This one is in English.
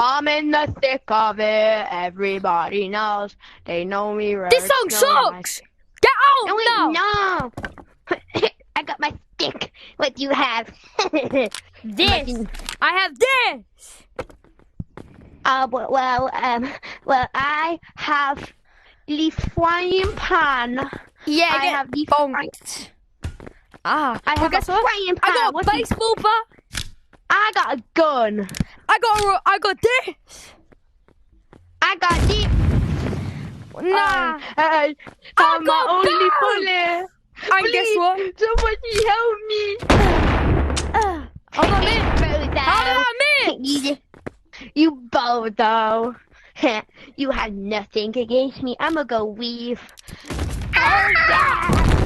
I'm in the thick of it. Everybody knows. They know me right. This song sucks. Get out No, now. no. I got my stick. What do you have? This. I have this. Well, I have the frying pan. Yeah, I have the bonked. I have a frying pan. I got a baseball bat. I got a gun. I got this. I got this. Nah. I'm got my only gun. bullet. And Please, guess what? somebody help me. How did I miss? You bozo. You have nothing against me. I'ma go weave. Oh yeah.